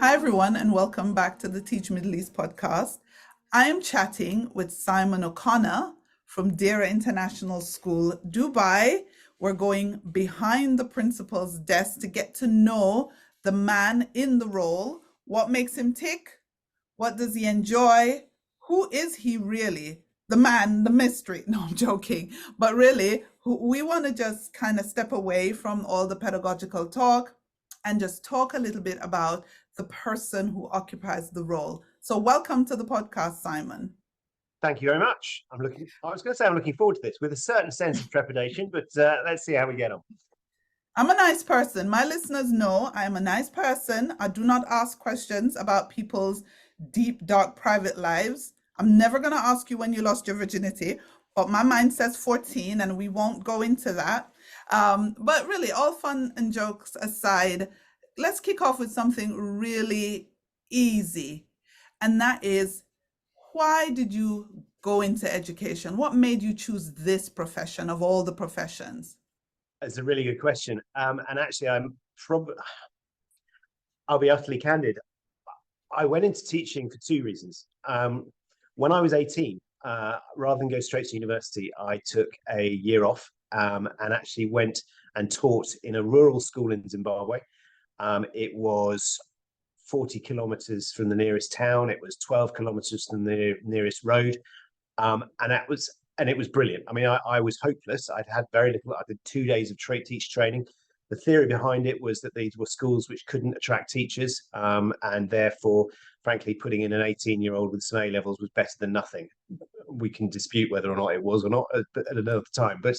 Hi, everyone, and welcome back to the Teach Middle East podcast. I am chatting with Simon O'Connor from Deira International School, Dubai. We're going behind the principal's desk to get to know the man in the role. What makes him tick? What does he enjoy? Who is he really? The man, the mystery. No, I'm joking. But really, we want to just kind of step away from all the pedagogical talk and just talk a little bit about the person who occupies the role. So welcome to the podcast, Simon. Thank you very much. I was going to say I'm looking forward to this with a certain sense of trepidation, but let's see how we get on. I'm a nice person. My listeners know I am a nice person. I do not ask questions about people's deep, dark, private lives. I'm never going to ask you when you lost your virginity, but my mind says 14 and we won't go into that. But really, all fun and jokes aside, let's kick off with something really easy. And that is, why did you go into education? What made you choose this profession of all the professions? It's a really good question. And actually, I'll be utterly candid. I went into teaching for two reasons. When I was 18, rather than go straight to university, I took a year off and actually went and taught in a rural school in Zimbabwe. It was 40 kilometers from the nearest town. It was 12 kilometers from the nearest road. And it was brilliant. I mean, I was hopeless. I'd had very little. I did 2 days of teach training. The theory behind it was that these were schools which couldn't attract teachers, and therefore, frankly, putting in an 18-year-old with some A levels was better than nothing. We can dispute whether or not it was or not at another time. But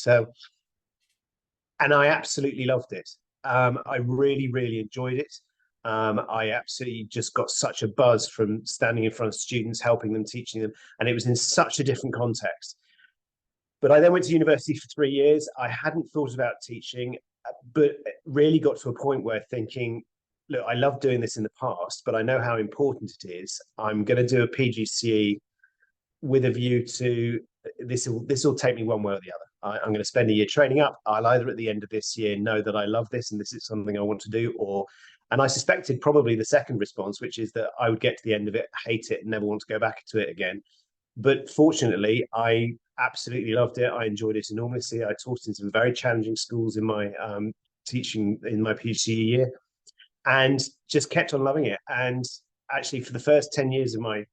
and I absolutely loved it. I really, really enjoyed it. I absolutely just got such a buzz from standing in front of students, helping them, teaching them, and it was in such a different context. But I then went to university for 3 years. I hadn't thought about teaching, but really got to a point where thinking, look, I love doing this in the past, but I know how important it is. I'm going to do a PGCE with a view to this will take me one way or the other. I'm going to spend a year training up. I'll either at the end of this year know that I love this and this is something I want to do, and I suspected probably the second response, which is that I would get to the end of it, hate it, and never want to go back to it again. But fortunately, I absolutely loved it. I enjoyed it enormously. I taught in some very challenging schools in my teaching in my PhD year, and just kept on loving it. And actually, for the first 10 years of my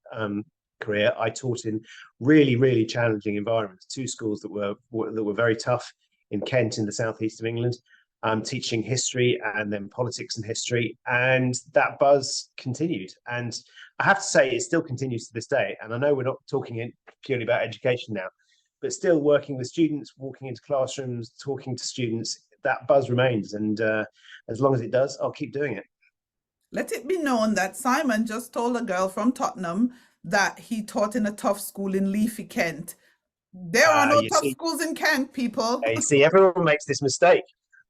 career, I taught in really, really challenging environments. Two schools that were very tough in Kent, in the southeast of England. Teaching history and then politics and history, and that buzz continued. And I have to say, it still continues to this day. And I know we're not talking purely about education now, but still working with students, walking into classrooms, talking to students, that buzz remains. And as long as it does, I'll keep doing it. Let it be known that Simon just told a girl from Tottenham that he taught in a tough school in Leafy, Kent. There are no tough schools in Kent, people. You see, everyone makes this mistake.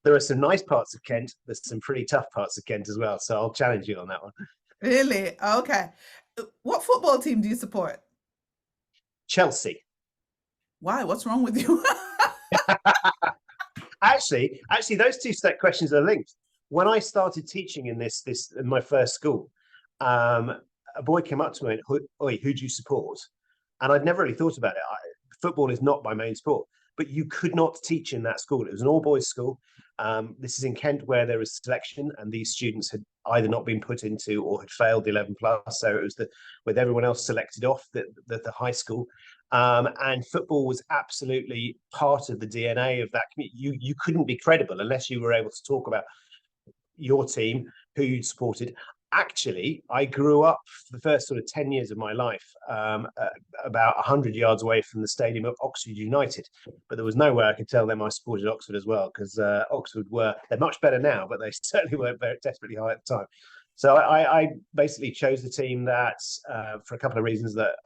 There are some nice parts of Kent. There's some pretty tough parts of Kent as well. So I'll challenge you on that one. Really? Okay. What football team do you support? Chelsea. Why? What's wrong with you? Actually, those two questions are linked. When I started teaching in in my first school, a boy came up to me and went, "Oi, who do you support?" And I'd never really thought about it. Football is not my main sport, but you could not teach in that school. It was an all-boys school. This is in Kent, where there was selection, and these students had either not been put into or had failed 11 plus. So it was with everyone else selected off the high school. And football was absolutely part of the DNA of that community. You couldn't be credible unless you were able to talk about your team, who you'd supported. Actually, I grew up for the first sort of 10 years of my life about 100 yards away from the stadium of Oxford United. But there was no way I could tell them I supported Oxford as well, because Oxford they're much better now, but they certainly weren't very desperately high at the time. So I basically chose the team that for a couple of reasons that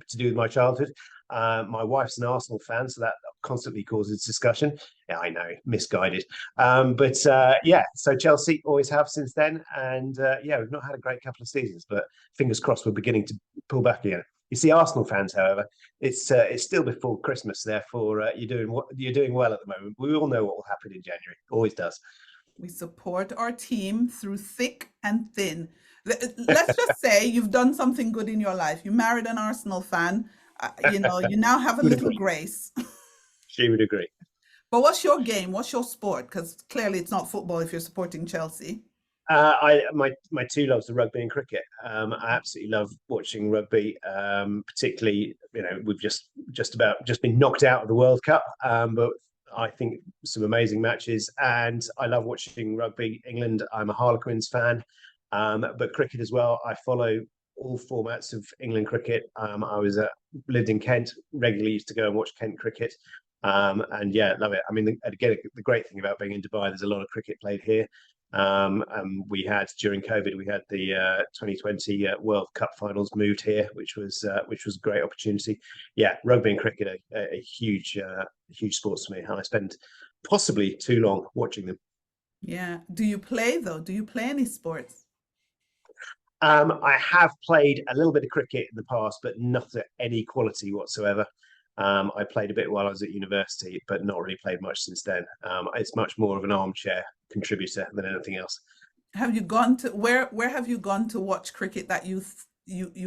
to do with my childhood. My wife's an Arsenal fan, so that constantly causes discussion. Yeah, I know, misguided. So Chelsea always have since then. And we've not had a great couple of seasons, but fingers crossed we're beginning to pull back again. You see, Arsenal fans, however, it's still before Christmas, therefore you're doing well at the moment. We all know what will happen in January. Always does. We support our team through thick and thin. Let's just say you've done something good in your life. You married an Arsenal fan. You now have a Would little agree. grace. She would agree. But what's your game? What's your sport? Because clearly it's not football if you're supporting Chelsea. My two loves are rugby and cricket. I absolutely love watching rugby. Particularly, we've just been knocked out of the World Cup, but I think some amazing matches, and I love watching rugby. England, I'm a Harlequins fan, but cricket as well. I follow all formats of England cricket. Lived in Kent, regularly used to go and watch Kent cricket. And yeah, love it. I mean, again, the great thing about being in Dubai, there's a lot of cricket played here. And we had during COVID, we had the 2020 World Cup finals moved here, which was a great opportunity. Yeah, rugby and cricket are a huge sports for me, and I spend possibly too long watching them. Yeah. Do you play though? Do you play any sports? I have played a little bit of cricket in the past, but not at any quality whatsoever. I played a bit while I was at university, but not really played much since then. It's much more of an armchair contributor than anything else. Have you gone to where have you gone to watch cricket that you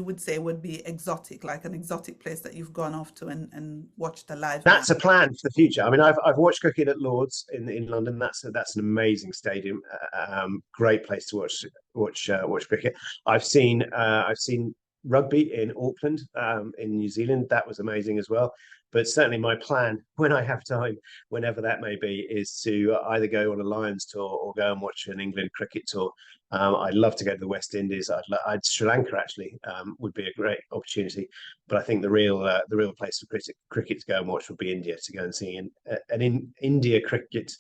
would say would be exotic, like an exotic place that you've gone off to and watched a live match? That's a plan for the future. I mean, I've watched cricket at Lord's in London. That's an amazing stadium. Great place to watch cricket. I've seen rugby in Auckland, in New Zealand. That was amazing as well. But certainly, my plan when I have time, whenever that may be, is to either go on a Lions tour or go and watch an England cricket tour. I'd love to go to the West Indies. Sri Lanka actually would be a great opportunity, but I think the real place for cricket to go and watch would be India, to go and see an India cricket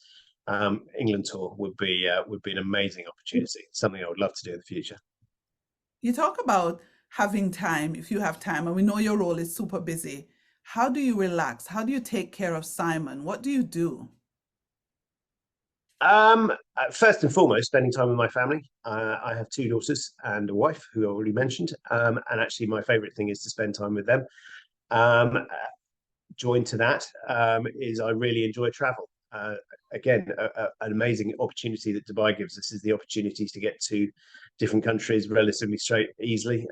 England tour would be an amazing opportunity. Something I would love to do in the future. You talk about having time, if you have time, and we know your role is super busy. How do you relax? How do you take care of Simon? What do you do? First and foremost, spending time with my family. I have two daughters and a wife, who I already mentioned. And actually, my favourite thing is to spend time with them. Um, Joined to that is I really enjoy travel. Again, an amazing opportunity that Dubai gives us is the opportunity to get to different countries relatively straight easily.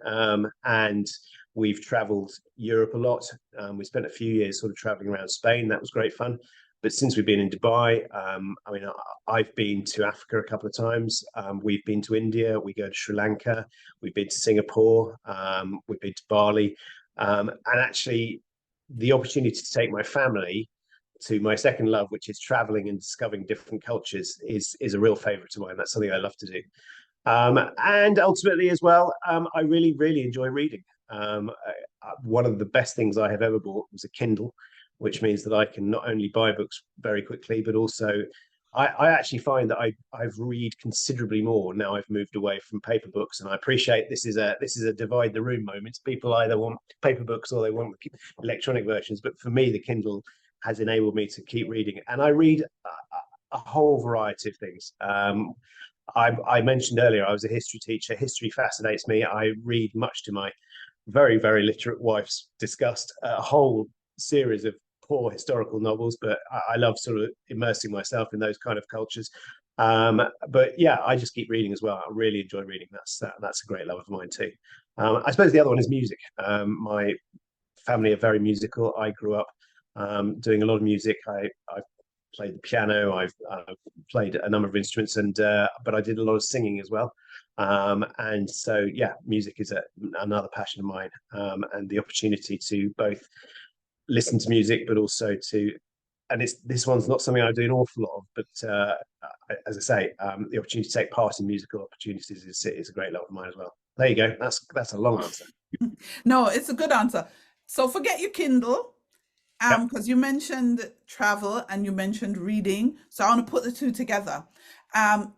And we've travelled Europe a lot. We spent a few years sort of travelling around Spain. That was great fun. But since we've been in Dubai, I mean, I've been to Africa a couple of times. We've been to India. We go to Sri Lanka. We've been to Singapore. We've been to Bali. And actually, the opportunity to take my family to my second love, which is traveling and discovering different cultures, is a real favorite of mine. That's something I love to do. And ultimately, as well, I really enjoy reading. One of the best things I have ever bought was a Kindle, which means that I can not only buy books very quickly, but also I actually find that I've read considerably more now I've moved away from paper books. And I appreciate this is a divide the room moment. People either want paper books or they want electronic versions. But for me, the Kindle has enabled me to keep reading, and I read a whole variety of things. I mentioned earlier I was a history teacher. History fascinates me. I read, much to my very literate wife's disgust, a whole series of poor historical novels, but I love sort of immersing myself in those kind of cultures. But yeah, I just keep reading as well. I really enjoy reading. That's a great love of mine too. I suppose the other one is music. My family are very musical. I grew up doing a lot of music. I've played the piano. I've played a number of instruments, and but I did a lot of singing as well. And so yeah, music is another passion of mine, and the opportunity to both listen to music, but also to, and this one's not something I do an awful lot of, but as I say, the opportunity to take part in musical opportunities is a great love of mine as well. There you go. That's a long answer. No, it's a good answer. So forget your Kindle, Yep. because you mentioned travel and you mentioned reading. So I want to put the two together.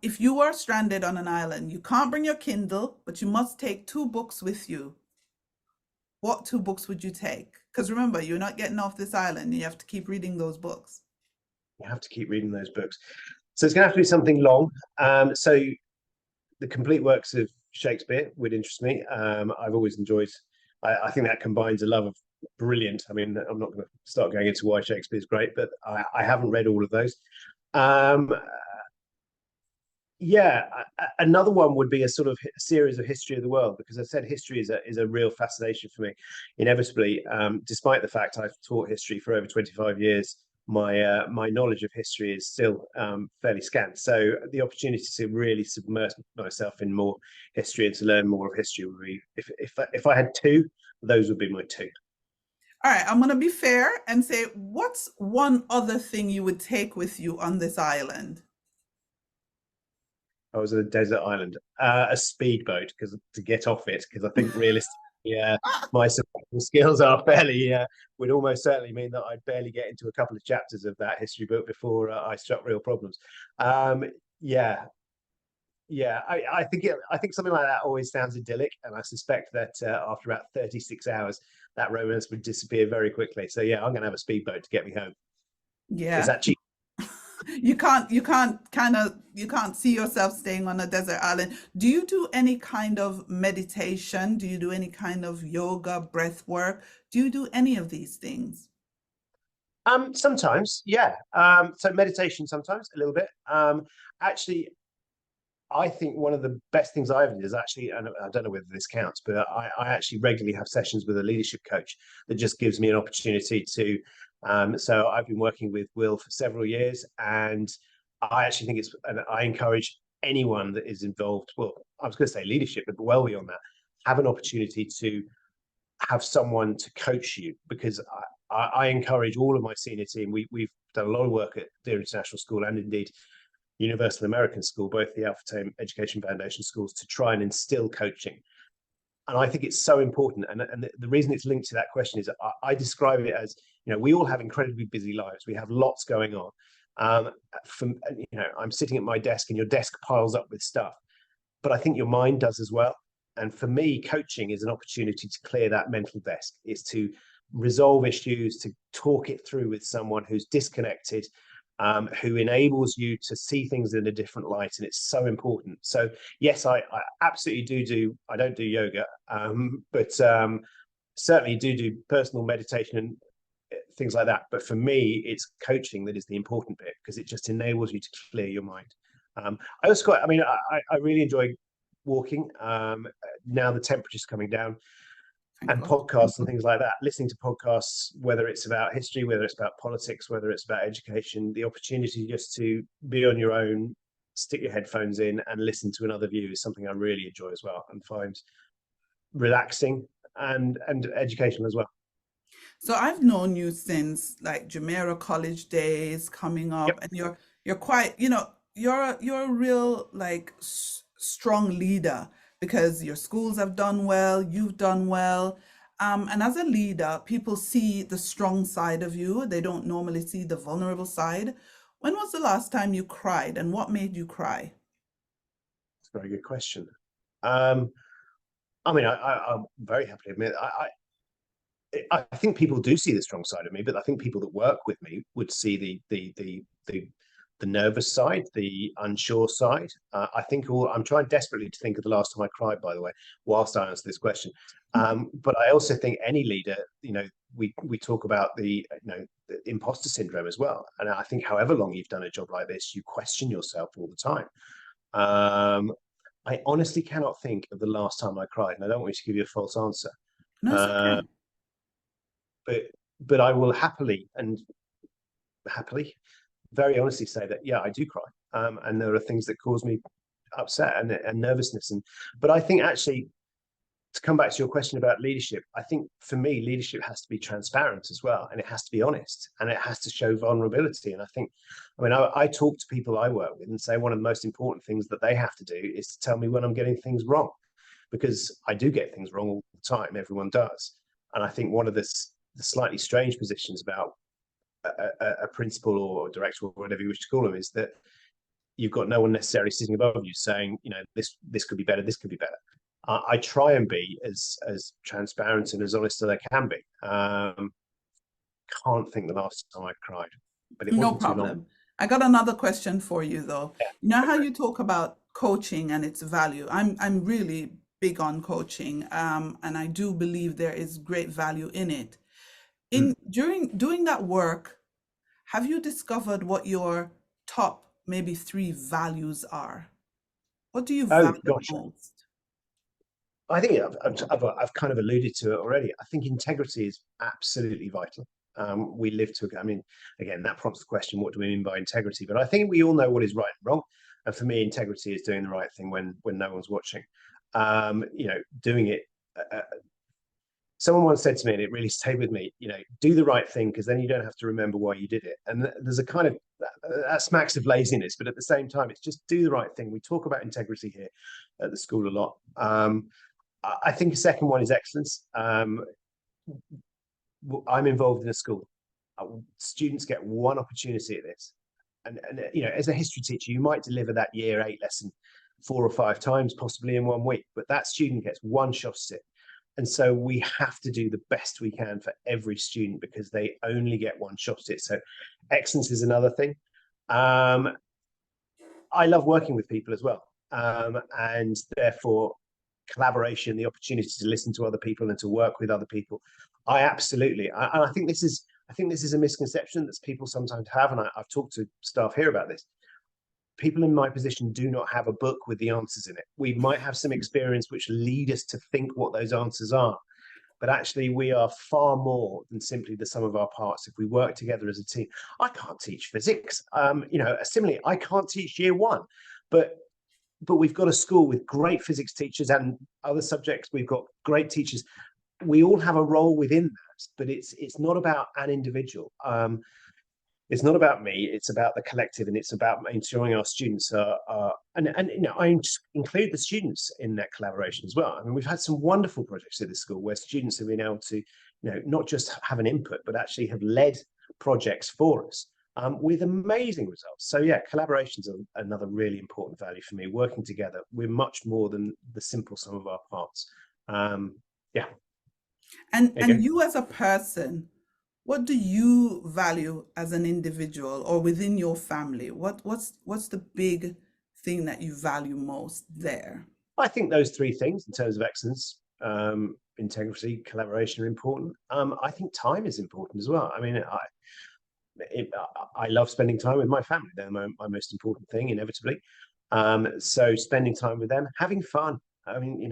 If you are stranded on an island, you can't bring your Kindle, but you must take two books with you. What two books would you take? Because remember, you're not getting off this island. You have to keep reading those books. You have to keep reading those books. So it's going to have to be something long. So the complete works of Shakespeare would interest me. I've always enjoyed. I think that combines a love of brilliant. I mean, I'm not going to start going into why Shakespeare's great, but I haven't read all of those. Um, Yeah, another one would be a sort of series of history of the world, because I said history is a real fascination for me. Inevitably, despite the fact I've taught history for over 25 years, my knowledge of history is still fairly scant. So the opportunity to really submerge myself in more history and to learn more of history would be, if I had two, those would be my two. All right, I'm going to be fair and say, what's one other thing you would take with you on this island? I was on a desert island, a speedboat, because to get off it, because I think realistically, yeah, my survival skills are fairly would almost certainly mean that I'd barely get into a couple of chapters of that history book before I struck real problems. Um, yeah, yeah, I think something like that always sounds idyllic, and I suspect that after about 36 hours, that romance would disappear very quickly. So yeah, I'm going to have a speedboat to get me home. Is Yeah. that cheap? You can't see yourself staying on a desert island. Do you do any kind of meditation? Do you do any kind of yoga, breath work? Do you do any of these things? Sometimes, yeah. So meditation sometimes, a little bit. Actually, I think one of the best things I ever did is actually, and I don't know whether this counts, but I actually regularly have sessions with a leadership coach that just gives me an opportunity to. So I've been working with Will for several years, and I actually think and I encourage anyone that is involved. Well, I was going to say leadership, but well beyond that, have an opportunity to have someone to coach you, because I encourage all of my senior team. We've done a lot of work at Deira International School and indeed Universal American School, both the Alpha Tame Education Foundation schools, to try and instill coaching. And I think it's so important. And the reason it's linked to that question is I describe it as, we all have incredibly busy lives. We have lots going on. From, I'm sitting at my desk and your desk piles up with stuff, but I think your mind does as well. And for me, coaching is an opportunity to clear that mental desk. It's to resolve issues, to talk it through with someone who's disconnected, who enables you to see things in a different light. And it's so important. So yes, I absolutely do. I don't do yoga, but certainly do personal meditation and things like that. But for me, it's coaching that is the important bit, because it just enables you to clear your mind. I also quite, I mean, I really enjoy walking. Now the temperature's coming down, Thank and God. podcasts and things like that. Listening to podcasts, whether it's about history, whether it's about politics, whether it's about education, the opportunity just to be on your own, stick your headphones in and listen to another view is something I really enjoy as well, and find relaxing and educational as well. So I've known you since like Jumeirah College days coming up, Yep. and you're quite, you're a real like strong leader because your schools have done well, you've done well. And as a leader, people see the strong side of you. They don't normally see the vulnerable side. When was the last time you cried, and what made you cry? It's a very good question. Um, I mean, I'm very happy to admit I think people do see the strong side of me, but I think people that work with me would see the nervous side, the unsure side. I think I'm trying desperately to think of the last time I cried, by the way, whilst I answer this question. But I also think any leader, we talk about the imposter syndrome as well. And I think however long you've done a job like this, you question yourself all the time. I honestly cannot think of the last time I cried, and I don't want you to give you a false answer. No, it's Uh, okay. but I will happily, very honestly say that yeah, I do cry, and there are things that cause me upset and nervousness, but I think actually, to come back to your question about leadership, I think for me leadership has to be transparent as well, and it has to be honest, and it has to show vulnerability. And I think, I mean, I talk to people I work with and say one of the most important things that they have to do is to tell me when I'm getting things wrong, because I do get things wrong all the time. Everyone does. And I think one of the slightly strange positions about a principal or director or whatever you wish to call them is that you've got no one necessarily sitting above you saying, this could be better, this could be better. I try and be as transparent and as honest as I can be. Can't think the last time I cried, but it No wasn't too long. problem. I got another question for you though. Yeah, You know go how for it. you talk about coaching and its value? I'm really big on coaching, and I do believe there is great value in it. Mm. In during doing that work, have you discovered what your top maybe three values are? What do you Oh value gosh, most? I think I've kind of alluded to it already. I think integrity is absolutely vital. We live to, I mean, again, that prompts the question, what do we mean by integrity? But I think we all know what is right and wrong. And for me, integrity is doing the right thing when no one's watching. Doing it. Someone once said to me, and it really stayed with me, do the right thing because then you don't have to remember why you did it. And there's a kind of that smacks of laziness, but at the same time, it's just do the right thing. We talk about integrity here at the school a lot. I think a second one is excellence. I'm involved in a school. Students get one opportunity at this. And as a history teacher, you might deliver that year 8 lesson 4 or 5 times, possibly in 1 week, but that student gets one shot at it. And so we have to do the best we can for every student because they only get one shot at it. So excellence is another thing. I love working with people as well. And therefore, collaboration, the opportunity to listen to other people and to work with other people. And I think this is a misconception that people sometimes have. And I've talked to staff here about this. People in my position do not have a book with the answers in it. We might have some experience which lead us to think what those answers are, but actually we are far more than simply the sum of our parts if we work together as a team. I can't teach physics. Similarly, I can't teach year 1, but we've got a school with great physics teachers and other subjects. We've got great teachers. We all have a role within that, but it's not about an individual. It's not about me. It's about the collective, and it's about ensuring our students are I include the students in that collaboration as well. I mean, we've had some wonderful projects at this school where students have been able to, not just have an input, but actually have led projects for us with amazing results. So yeah, collaborations are another really important value for me. Working together, we're much more than the simple sum of our parts. Yeah. And you as a person, what do you value as an individual or within your family? What's the big thing that you value most there? I think those 3 things in terms of excellence, integrity, collaboration are important. I think time is important as well. I mean, I love spending time with my family. They're my most important thing, inevitably. So spending time with them, having fun. I mean,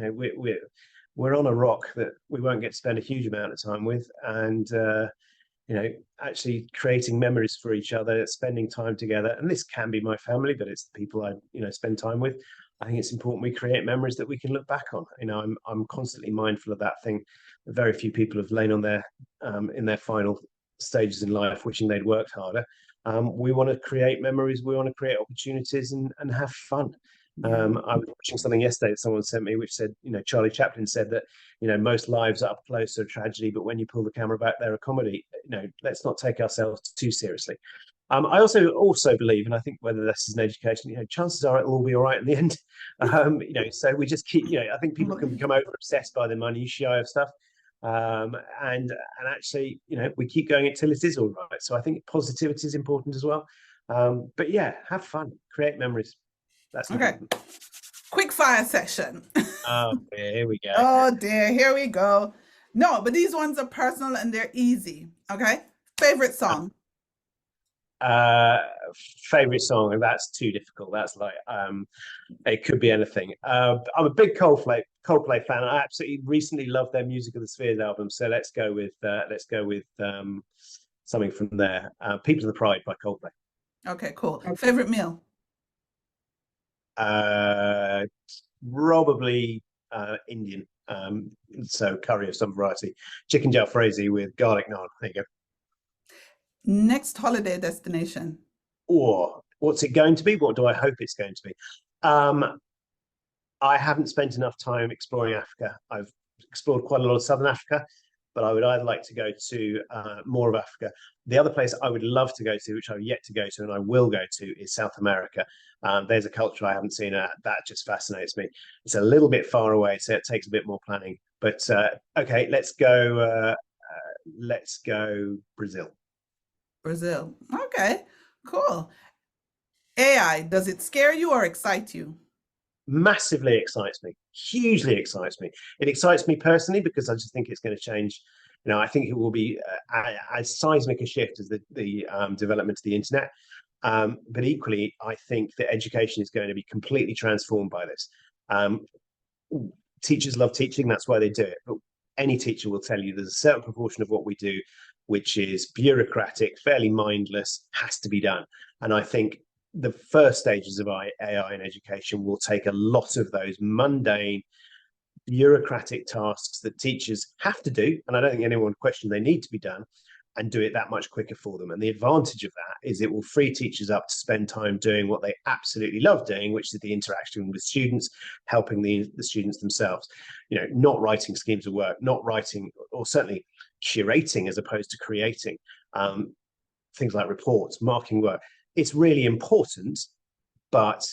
we're on a rock that we won't get to spend a huge amount of time with, and actually creating memories for each other, spending time together. And this can be my family, but it's the people I spend time with. I think it's important we create memories that we can look back on. I'm constantly mindful of that thing. Very few people have lain on their in their final stages in life wishing they'd worked harder. We want to create memories, we want to create opportunities and have fun. Yeah. I was watching something yesterday that someone sent me which said, Charlie Chaplin said that, most lives up close are a tragedy, but when you pull the camera back, they're a comedy. Let's not take ourselves too seriously. I also believe, and I think whether this is an education, chances are it'll all be all right in the end. So we just keep, I think people can become over obsessed by the minutiae of stuff. And actually, we keep going until it is all right. So I think positivity is important as well. But yeah, have fun, create memories. That's important. Okay. Quick fire session. Oh, here we go. Oh dear, here we go. No, but these ones are personal and they're easy. Okay. Favorite song? Favorite song, and that's too difficult. That's like it could be anything. I'm a big Coldplay fan. I absolutely recently loved their Music of the Spheres album, so let's go with something from there. People of the Pride by Coldplay. Okay, cool. Favorite meal? Probably Indian. So curry of some variety. Chicken jalfrezi with garlic naan. There you go. Next holiday destination? Or what's it going to be? What do I hope it's going to be? I haven't spent enough time exploring Africa. I've explored quite a lot of Southern Africa, but I would either like to go to more of Africa. The other place I would love to go to, which I've yet to go to and I will go to, is South America. There's a culture I haven't seen. That just fascinates me. It's a little bit far away, so it takes a bit more planning. But okay, let's go Brazil. Brazil. Okay, cool. AI, does it scare you or excite you? Massively excites me, hugely excites me. It excites me personally because I just think it's going to change. I think it will be as seismic a shift as the development of the internet. But equally, I think that education is going to be completely transformed by this. Um, Teachers love teaching, that's why they do it. But any teacher will tell you there's a certain proportion of what we do which is bureaucratic, fairly mindless, has to be done. And I think the first stages of AI in education will take a lot of those mundane, bureaucratic tasks that teachers have to do, and I don't think anyone questions they need to be done, and do it that much quicker for them. And the advantage of that is it will free teachers up to spend time doing what they absolutely love doing, which is the interaction with students, helping the students themselves. You know, not writing schemes of work, not writing, or certainly curating as opposed to creating things like reports, marking work. It's really important, but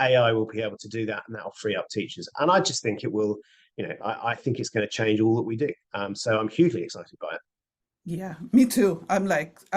AI will be able to do that, and that will free up teachers. And I just think it will, you know, I think it's going to change all that we do. So I'm hugely excited by it. Yeah, me too. I'm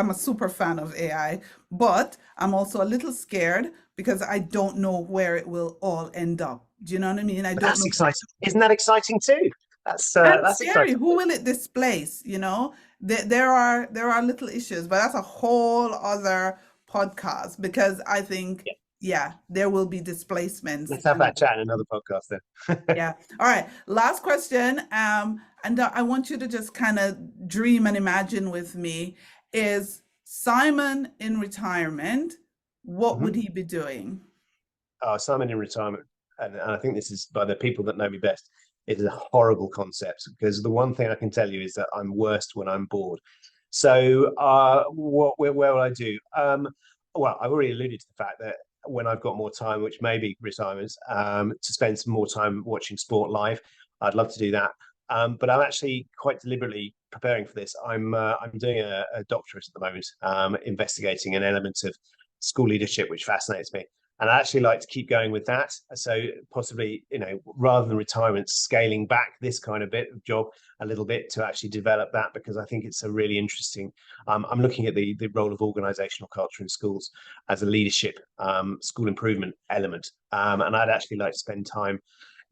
a super fan of AI, but I'm also a little scared because I don't know where it will all end up. Do you know what I mean? I But don't that's know. exciting. Isn't that exciting too? And That's scary. exciting. Who will it displace? You know, there are little issues, but that's a whole other podcast because I think, Yeah. yeah, there will be displacements. Let's have that chat in another podcast then. Yeah. All right. Last question. And I want you to just kind of dream and imagine with me. Is Simon in retirement? What would Mhm. he be doing? Simon in retirement, and I think this is by the people that know me best. It is a horrible concept because the one thing I can tell you is that I'm worst when I'm bored. So, where will I do? Well, I've already alluded to the fact that when I've got more time, which may be retirement, to spend some more time watching sport live, I'd love to do that. But I'm actually quite deliberately preparing for this. I'm doing a doctorate at the moment, investigating an element of school leadership, which fascinates me. And I actually like to keep going with that. So possibly, you know, rather than retirement, scaling back this kind of bit of job a little bit to actually develop that, because I think it's a really interesting. I'm looking at the role of organizational culture in schools as a leadership school improvement element, and I'd actually like to spend time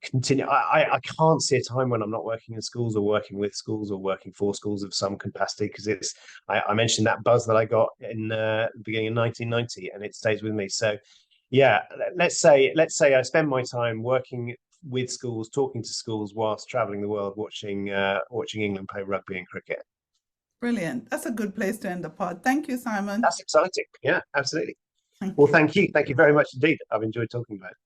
continue. I can't see a time when I'm not working in schools or working with schools or working for schools of some capacity, because it's I mentioned that buzz that I got in the beginning of 1990, and it stays with me. So yeah, let's say I spend my time working with schools, talking to schools whilst traveling the world, watching England play rugby and cricket. Brilliant. That's a good place to end the pod. Thank you, Simon. That's exciting. Yeah, absolutely. Thank Well, you. thank you very much indeed. I've enjoyed talking about it.